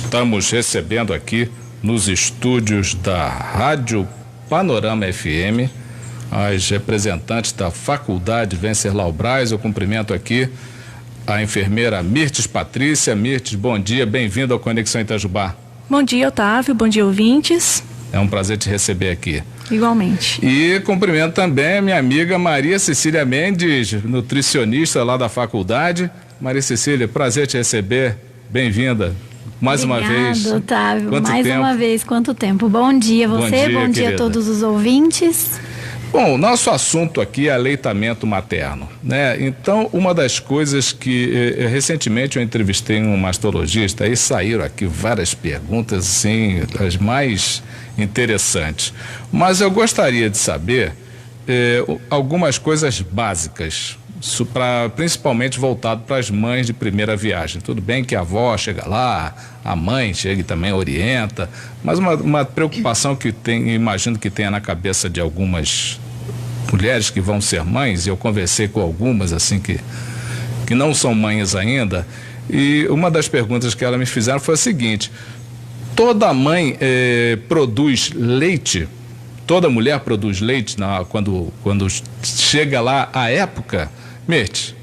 Estamos recebendo aqui nos estúdios da Rádio Panorama FM as representantes da Faculdade Venceslau Braz. Eu cumprimento aqui a enfermeira Mirtes Patrícia. Mirtes, bom dia, bem-vindo ao Conexão Itajubá. Bom dia, Otávio, bom dia, ouvintes. É um prazer te receber aqui. Igualmente. E cumprimento também a minha amiga Maria Cecília Mendes, nutricionista lá da faculdade. Maria Cecília, prazer te receber, bem-vinda. Mais uma vez. Obrigado, Otávio. Quanto mais tempo? Uma vez, quanto tempo. Bom dia a você, bom dia a todos os ouvintes. Bom, o nosso assunto aqui é aleitamento materno, né? Então, uma das coisas que recentemente eu entrevistei um mastologista e saíram aqui várias perguntas, assim, as mais interessantes. Mas eu gostaria de saber algumas coisas básicas, principalmente voltado para as mães de primeira viagem. Tudo bem que a avó chega lá, a mãe chega e também orienta, mas uma preocupação que imagino que tenha na cabeça de algumas mulheres que vão ser mães, e eu conversei com algumas assim que não são mães ainda, e uma das perguntas que elas me fizeram foi a seguinte: toda mãe produz leite? Toda mulher produz leite quando chega lá a época? Mirtes?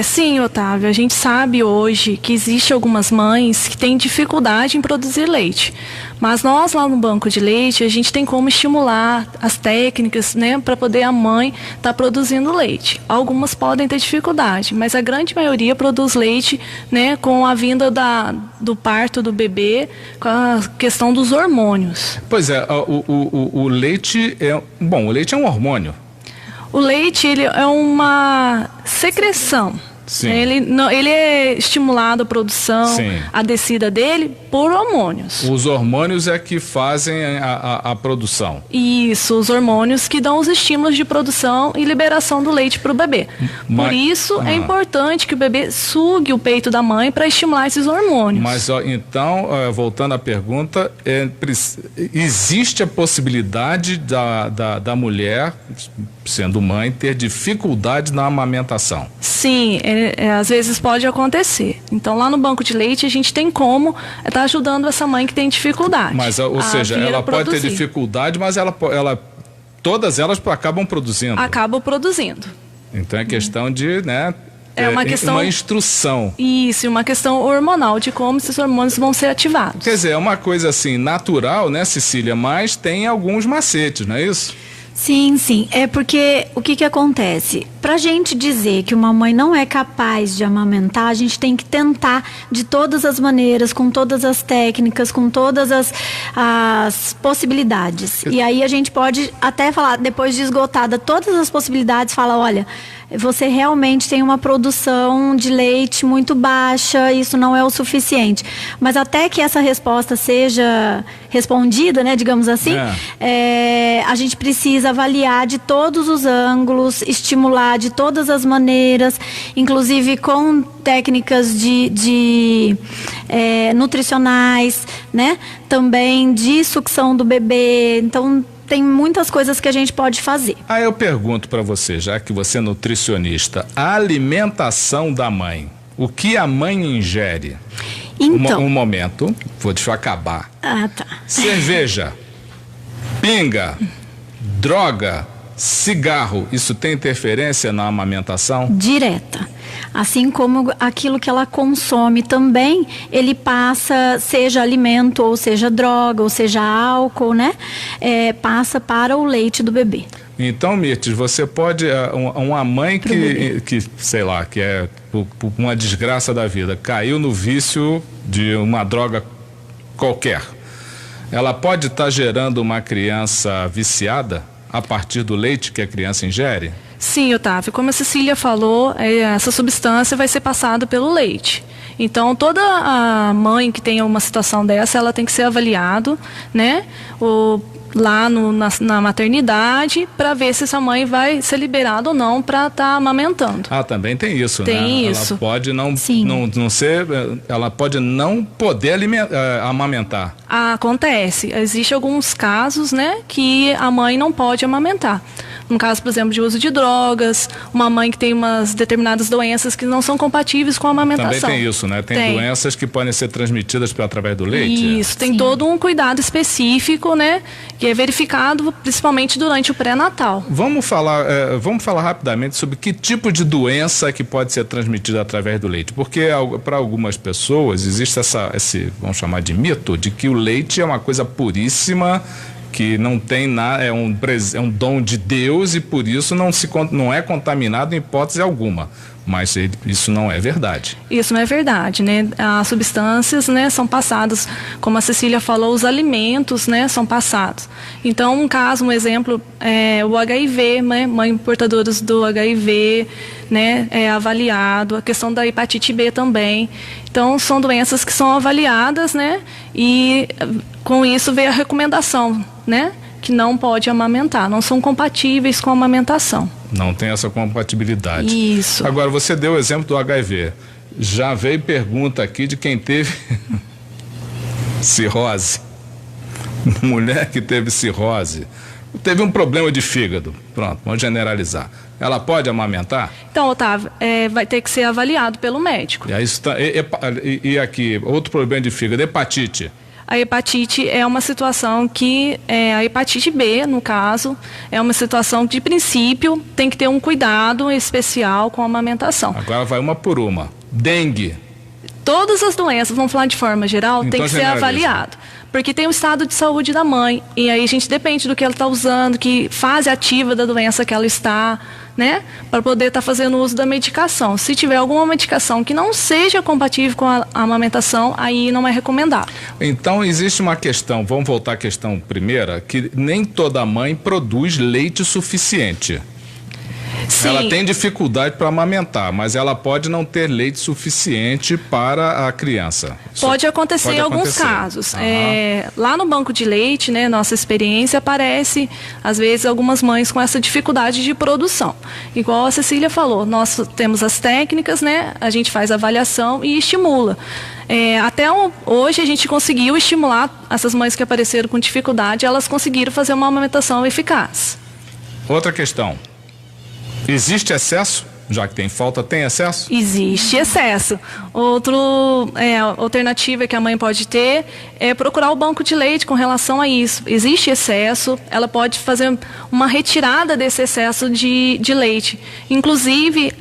Sim, Otávio, a gente sabe hoje que existe algumas mães que têm dificuldade em produzir leite, mas nós lá no banco de leite, a gente tem como estimular as técnicas, né, para poder a mãe estar produzindo leite. Algumas podem ter dificuldade, mas a grande maioria produz leite, né, com a vinda do parto do bebê, com a questão dos hormônios. Pois é, o leite o leite é um hormônio. O leite, ele é uma secreção. Sim. Ele é estimulado a produção, sim, a descida dele por hormônios. Os hormônios é que fazem a produção. Isso, os hormônios que dão os estímulos de produção e liberação do leite para o bebê. Por isso é importante que o bebê sugue o peito da mãe para estimular esses hormônios. Mas então, voltando à pergunta, existe a possibilidade da mulher, sendo mãe, ter dificuldade na amamentação? Sim, às vezes pode acontecer. Então, lá no banco de leite, a gente tem como estar ajudando essa mãe que tem dificuldade. Mas, ou seja, ela pode ter dificuldade, mas todas elas acabam produzindo. Acabam produzindo. Então, é questão de, né? Uma instrução. Isso, uma questão hormonal, de como esses hormônios vão ser ativados. Quer dizer, é uma coisa assim, natural, né, Cecília? Mas tem alguns macetes, não é isso? Sim, sim. É porque o que acontece? Pra gente dizer que uma mãe não é capaz de amamentar, a gente tem que tentar de todas as maneiras, com todas as técnicas, com todas as possibilidades. E aí a gente pode até falar, depois de esgotada todas as possibilidades, fala, olha, você realmente tem uma produção de leite muito baixa, isso não é o suficiente. Mas até que essa resposta seja respondida, né, digamos assim, a gente precisa avaliar de todos os ângulos, estimular de todas as maneiras, inclusive com técnicas nutricionais, né, também de sucção do bebê. Então, tem muitas coisas que a gente pode fazer. Eu pergunto para você, já que você é nutricionista, a alimentação da mãe, o que a mãe ingere? Então, um momento, deixa eu acabar. Tá. Cerveja, pinga, droga, cigarro, isso tem interferência na amamentação? Direta. Assim como aquilo que ela consome também, ele passa, seja alimento, ou seja droga, ou seja álcool, né? Passa para o leite do bebê. Então, Mirtes, você pode, uma mãe que sei lá, que é por uma desgraça da vida, caiu no vício de uma droga qualquer, ela pode estar gerando uma criança viciada a partir do leite que a criança ingere? Sim, Otávio, como a Cecília falou, essa substância vai ser passada pelo leite. Então, toda a mãe que tenha uma situação dessa, ela tem que ser avaliado, né, lá na maternidade, para ver se essa mãe vai ser liberada ou não para estar amamentando. Também tem isso, tem, né? Isso. Ela pode não ser, ela pode não poder amamentar. Acontece. Existem alguns casos, né, que a mãe não pode amamentar. No caso, por exemplo, de uso de drogas, uma mãe que tem umas determinadas doenças que não são compatíveis com a amamentação. Também tem isso, né? Tem doenças que podem ser transmitidas através do leite. Isso, tem todo um cuidado específico, né? Que é verificado principalmente durante o pré-natal. Vamos falar rapidamente sobre que tipo de doença que pode ser transmitida através do leite. Porque para algumas pessoas existe esse, vamos chamar de mito, de que o leite é uma coisa puríssima, que não tem nada, é um dom de Deus e por isso não é contaminado em hipótese alguma. Mas isso não é verdade. Isso não é verdade, né? As substâncias, né, são passadas, como a Cecília falou, os alimentos, né, são passados. Então, um exemplo, é o HIV, né? Mães portadoras do HIV, né, é avaliado, a questão da hepatite B também. Então, são doenças que são avaliadas, né, e com isso veio a recomendação, né, que não pode amamentar, não são compatíveis com a amamentação. Não tem essa compatibilidade. Isso. Agora, você deu o exemplo do HIV. Já veio pergunta aqui de quem teve cirrose. Mulher que teve cirrose. Teve um problema de fígado. Pronto, vamos generalizar. Ela pode amamentar? Então, Otávio, vai ter que ser avaliado pelo médico. E aqui, outro problema de fígado, hepatite. A hepatite é uma situação que, a hepatite B, no caso, é uma situação que, de princípio, tem que ter um cuidado especial com a amamentação. Agora vai uma por uma. Dengue. Todas as doenças, vamos falar de forma geral, então, tem que ser avaliado. Porque tem o estado de saúde da mãe. E aí a gente depende do que ela está usando, que fase ativa da doença que ela está, né? Para poder estar fazendo uso da medicação. Se tiver alguma medicação que não seja compatível com a amamentação, aí não é recomendável. Então existe uma questão, vamos voltar à questão primeira, que nem toda mãe produz leite suficiente. Sim. Ela tem dificuldade para amamentar, mas ela pode não ter leite suficiente para a criança. Pode acontecer em alguns casos. Lá no banco de leite, né, nossa experiência, aparece, às vezes, algumas mães com essa dificuldade de produção. Igual a Cecília falou, nós temos as técnicas, né, a gente faz a avaliação e estimula. Até hoje a gente conseguiu estimular essas mães que apareceram com dificuldade, elas conseguiram fazer uma amamentação eficaz. Outra questão. Existe excesso? Já que tem falta, tem excesso? Existe excesso. Outra alternativa que a mãe pode ter é procurar o banco de leite com relação a isso. Existe excesso, ela pode fazer uma retirada desse excesso de leite. Inclusive,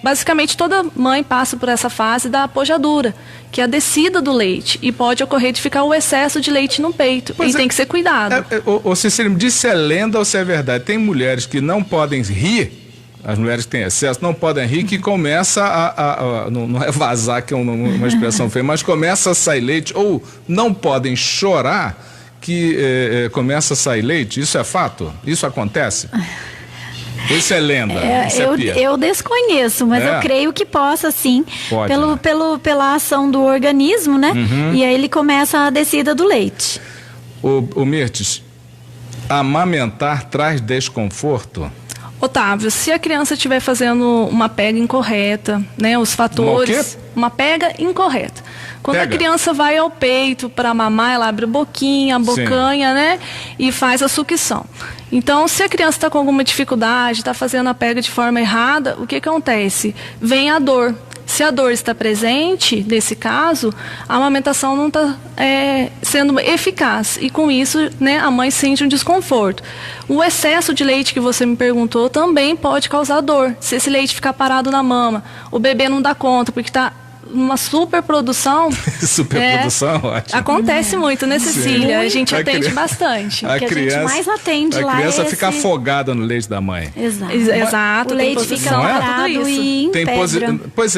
basicamente toda mãe passa por essa fase da pojadura, que é a descida do leite, e pode ocorrer de ficar o excesso de leite no peito. E tem que ser cuidado. Cecília, me diz se é lenda ou se é verdade. Tem mulheres que não podem rir, as mulheres que têm excesso não podem rir, que começa não é vazar, que é uma expressão feia, mas começa a sair leite, ou não podem chorar, que começa a sair leite. Isso é fato? Isso acontece? Isso é lenda? Eu desconheço, mas eu creio que possa sim. Pode, pela ação do organismo, né? Uhum. E aí ele começa a descida do leite. O Mirtes, amamentar traz desconforto? Otávio, se a criança estiver fazendo uma pega incorreta, né, os fatores... Uma pega incorreta. Quando a criança vai ao peito para mamar, ela abre a boquinha, a bocanha, né, e faz a sucção. Então, se a criança está com alguma dificuldade, está fazendo a pega de forma errada, o que acontece? Vem a dor. Se a dor está presente, nesse caso, a amamentação não está sendo eficaz. E com isso, né, a mãe sente um desconforto. O excesso de leite que você me perguntou também pode causar dor. Se esse leite ficar parado na mama, o bebê não dá conta, porque está uma superprodução. Superprodução, ótimo. Acontece muito, né, Cecília? A gente atende bastante. A gente mais atende lá. A criança fica afogada no leite da mãe. Exato. O leite fica parado e impedra. Pois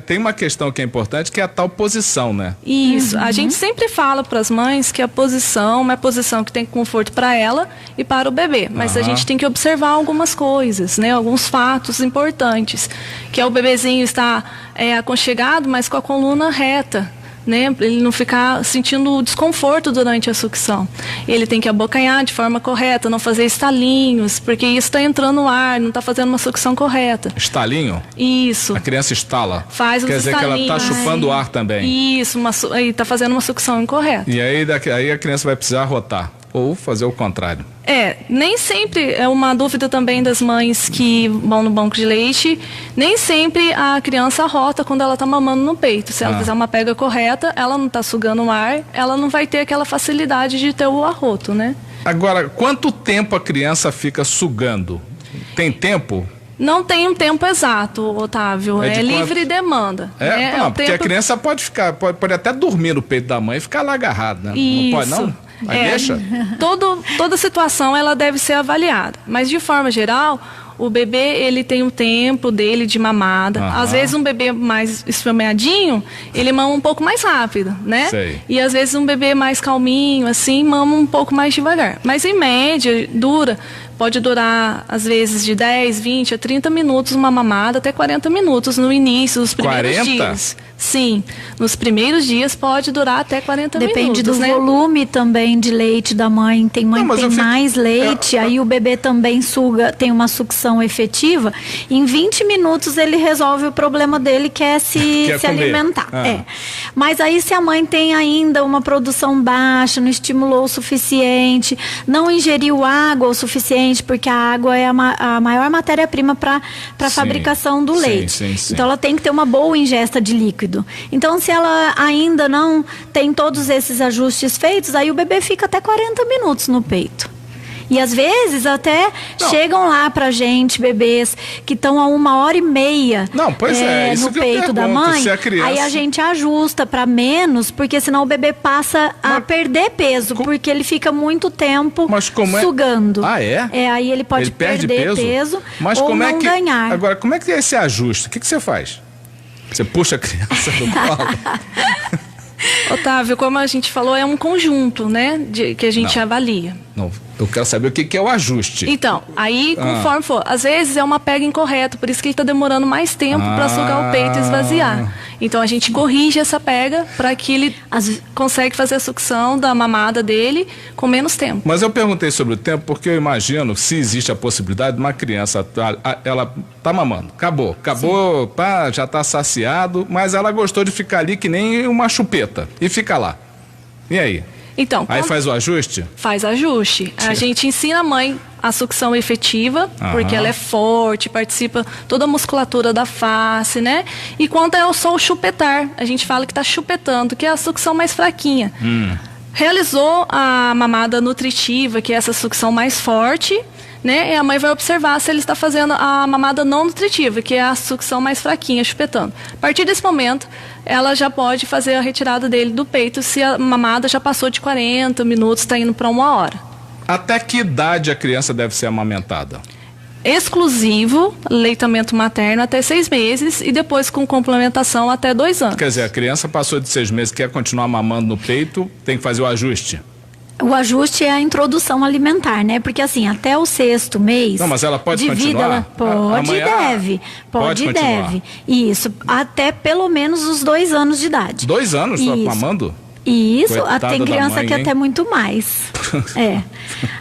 tem uma questão que é importante, que é a tal posição, né? Isso. A gente sempre fala para as mães que a posição é uma posição que tem conforto para ela e para o bebê. Mas a gente tem que observar algumas coisas, né? Alguns fatos importantes. Que é o bebezinho estar aconchegado, mas com a coluna reta, né? Ele não ficar sentindo desconforto durante a sucção. Ele tem que abocanhar de forma correta, não fazer estalinhos, porque isso está entrando no ar, não está fazendo uma sucção correta. Estalinho? Isso. A criança estala. Faz os Quer dizer estalinhos. Que ela está chupando ar também. Isso, aí está fazendo uma sucção incorreta. E aí a criança vai precisar rotar, ou fazer o contrário. Nem sempre é uma dúvida também das mães que vão no banco de leite, nem sempre a criança arrota quando ela está mamando no peito. Se ela fizer uma pega correta, ela não está sugando o ar, ela não vai ter aquela facilidade de ter o arroto, né? Agora, quanto tempo a criança fica sugando? Tem tempo? Não tem um tempo exato, Otávio. É livre demanda. Porque a criança pode até dormir no peito da mãe e ficar lá agarrada, né? Isso. Não pode, não? Aí deixa? Toda situação ela deve ser avaliada. Mas, de forma geral, o bebê ele tem um tempo dele de mamada. Às vezes um bebê mais esfomeadinho, ele mama um pouco mais rápido, né? Sei. E às vezes um bebê mais calminho, assim, mama um pouco mais devagar. Mas em média, pode durar às vezes de 10, 20 a 30 minutos uma mamada, até 40 minutos no início, nos primeiros 40? dias. Sim, nos primeiros dias pode durar até 40 minutos. Depende do volume também de leite da mãe. Tem mãe que tem mais leite, aí o bebê também suga, tem uma sucção efetiva. Em 20 minutos ele resolve o problema dele, que é se alimentar. Mas aí se a mãe tem ainda uma produção baixa, não estimulou o suficiente, não ingeriu água o suficiente, porque a água é a maior matéria-prima para a fabricação do leite. Sim. Então ela tem que ter uma boa ingesta de líquido. Então, se ela ainda não tem todos esses ajustes feitos, aí o bebê fica até 40 minutos no peito. E às vezes até chegam lá pra gente bebês que estão a 1h30 isso no peito da mãe. Aí a gente ajusta para menos, porque senão o bebê passa a perder peso, porque ele fica muito tempo sugando. Aí ele pode perder peso ou não ganhar. Agora, como é que é esse ajuste? O que você faz? Você puxa a criança do colo? Otávio, como a gente falou, é um conjunto, né, que a gente avalia. Não, eu quero saber o que é o ajuste. Então, aí conforme for, às vezes é uma pega incorreta, por isso que ele está demorando mais tempo para sugar o peito e esvaziar. Então a gente corrige essa pega para que ele consegue fazer a sucção da mamada dele com menos tempo. Mas eu perguntei sobre o tempo porque eu imagino se existe a possibilidade de uma criança, ela tá mamando, acabou, pá, já está saciado, mas ela gostou de ficar ali que nem uma chupeta e fica lá. E aí? Então, aí faz o ajuste? Faz ajuste. A gente ensina a mãe a sucção efetiva, porque ela é forte, participa toda a musculatura da face, né? E quando é só o chupetar, a gente fala que está chupetando, que é a sucção mais fraquinha. Realizou a mamada nutritiva, que é essa sucção mais forte, né? E a mãe vai observar se ele está fazendo a mamada não nutritiva, que é a sucção mais fraquinha, chupetando. A partir desse momento, ela já pode fazer a retirada dele do peito se a mamada já passou de 40 minutos, está indo para 1 hora. Até que idade a criança deve ser amamentada? Exclusivo, leitamento materno até 6 meses e depois com complementação até 2 anos. Quer dizer, a criança passou de 6 meses, quer continuar mamando no peito, tem que fazer o ajuste. O ajuste é a introdução alimentar, né? Porque assim, até o 6º mês... Não, mas ela pode continuar? Ela pode e deve. Isso, até pelo menos os 2 anos de idade. 2 anos só mamando? Isso, tem criança que até muito mais.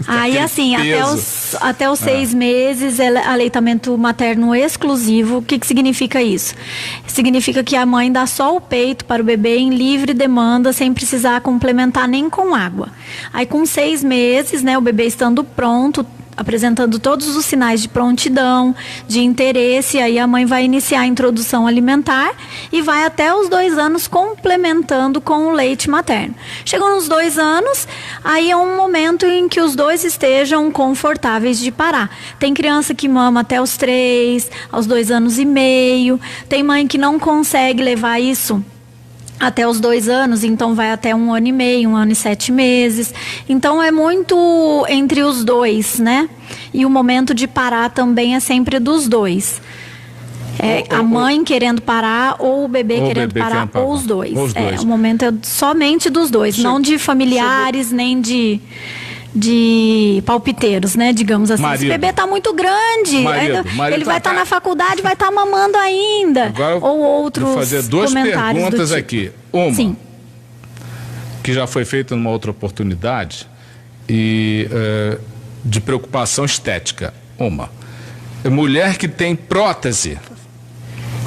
Aí assim, até os 6 meses, aleitamento materno exclusivo. O que significa isso? Significa que a mãe dá só o peito para o bebê em livre demanda, sem precisar complementar nem com água. Aí com 6 meses, né, o bebê estando pronto, apresentando todos os sinais de prontidão, de interesse, aí a mãe vai iniciar a introdução alimentar e vai até os 2 anos complementando com o leite materno. Chegou nos 2 anos, aí é um momento em que os dois estejam confortáveis de parar. Tem criança que mama até os 3, aos 2 anos e meio, tem mãe que não consegue levar isso até os 2 anos, então vai até 1 ano e meio, 1 ano e 7 meses. Então é muito entre os dois, né? E o momento de parar também é sempre dos dois. A mãe querendo parar ou o bebê querendo parar, ou os dois. O momento é somente dos dois, não de familiares, nem de palpiteiros, né? Digamos assim. Marido. Esse bebê tá muito grande. Ele vai estar na faculdade, vai estar mamando ainda. Agora, ou outros vou fazer 2 perguntas tipo. Aqui. Uma, sim, que já foi feita numa outra oportunidade, e de preocupação estética. Uma, mulher que tem prótese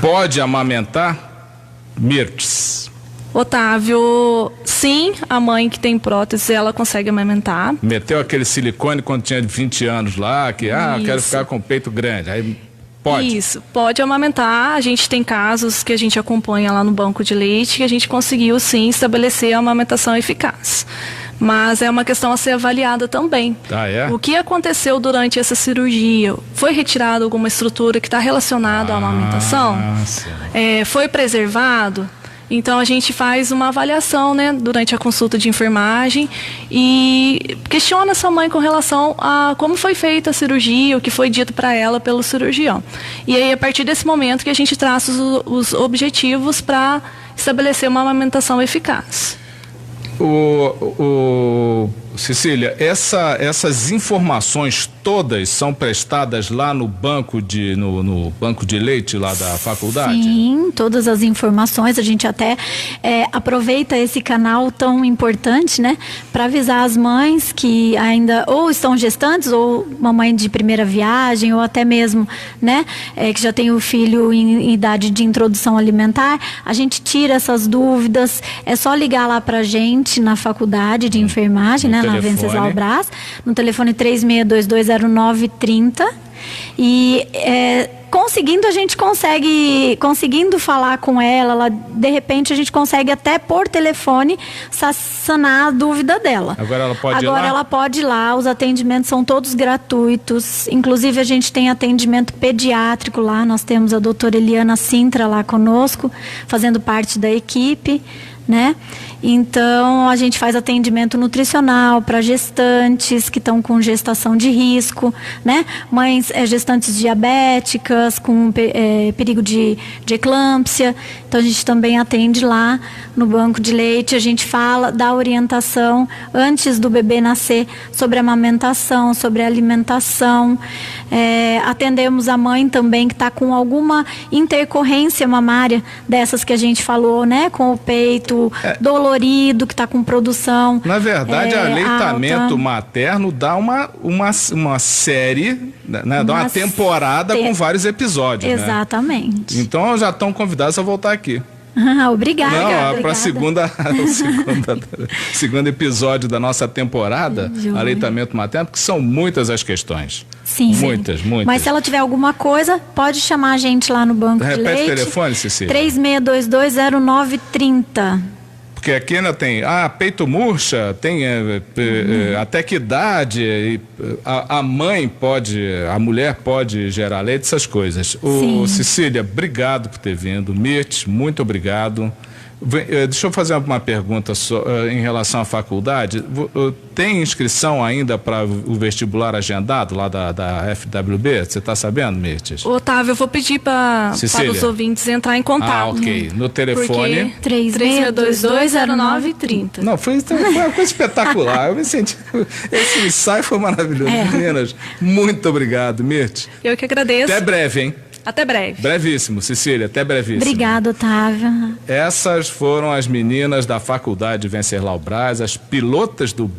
pode amamentar? Mirtes. Otávio, sim, a mãe que tem prótese, ela consegue amamentar. Meteu aquele silicone quando tinha 20 anos lá, que, quero ficar com o peito grande, aí pode. Isso, pode amamentar. A gente tem casos que a gente acompanha lá no banco de leite que a gente conseguiu, sim, estabelecer a amamentação eficaz. Mas é uma questão a ser avaliada também. É? O que aconteceu durante essa cirurgia? Foi retirada alguma estrutura que está relacionada à amamentação? Foi preservado? Então a gente faz uma avaliação, né, durante a consulta de enfermagem e questiona essa mãe com relação a como foi feita a cirurgia, o que foi dito para ela pelo cirurgião. E aí a partir desse momento que a gente traça os objetivos para estabelecer uma amamentação eficaz. Cecília, essas informações todas são prestadas lá no banco no banco de leite lá da faculdade? Sim, todas as informações. A gente até aproveita esse canal tão importante, né, para avisar as mães que ainda ou estão gestantes ou mamãe de primeira viagem ou até mesmo, né, que já tem o filho em idade de introdução alimentar. A gente tira essas dúvidas. É só ligar lá pra gente na faculdade de enfermagem, né, na Venceslau Braz, no telefone 36220930 e conseguindo, a gente conseguindo falar com ela, de repente a gente consegue até por telefone sanar a dúvida dela. Agora ela pode ir lá? Agora ela pode ir lá, os atendimentos são todos gratuitos, inclusive a gente tem atendimento pediátrico lá, nós temos a doutora Eliana Sintra lá conosco, fazendo parte da equipe, né? Então a gente faz atendimento nutricional para gestantes que estão com gestação de risco, né? Mães gestantes diabéticas com perigo de eclâmpsia. Então a gente também atende lá no banco de leite. A gente dá orientação antes do bebê nascer sobre amamentação, sobre alimentação. Atendemos a mãe também que está com alguma intercorrência mamária dessas que a gente falou, né? Com o peito dolorido, que está com produção. Na verdade, aleitamento alta. materno dá uma série, né? Dá uma temporada com vários episódios. Exatamente. Né? Então já estão convidados a voltar aqui. Obrigada. Não, para o segundo episódio da nossa temporada, aleitamento materno, porque são muitas as questões. Sim. Muitas. Mas se ela tiver alguma coisa, pode chamar a gente lá no banco de leite. Repete o telefone, Cecília. 36220930. Porque aqui ainda tem peito murcha, tem até que idade, a mulher pode gerar leite, essas coisas. Cecília, obrigado por ter vindo. Mirth, muito obrigado. Deixa eu fazer uma pergunta em relação à faculdade. Tem inscrição ainda para o vestibular agendado lá da FWB? Você está sabendo, Mirth? Otávio, eu vou pedir para os ouvintes entrar em contato. Ok. No telefone 36220930. Não, foi uma coisa espetacular. Eu me senti. Esse ensaio foi maravilhoso. Meninas, muito obrigado, Mirth. Eu que agradeço. Até breve, hein? Até breve. Brevíssimo, Cecília, até brevíssimo. Obrigada, Otávio. Essas foram as meninas da Faculdade Venceslau Braz, as pilotas do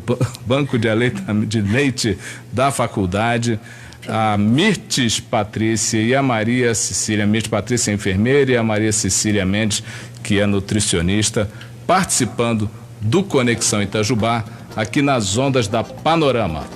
banco de leite da faculdade, a Mirth Patrícia e a Maria Cecília. Mirth Patrícia é enfermeira e a Maria Cecília Mendes, que é nutricionista, participando do Conexão Itajubá, aqui nas ondas da Panorama.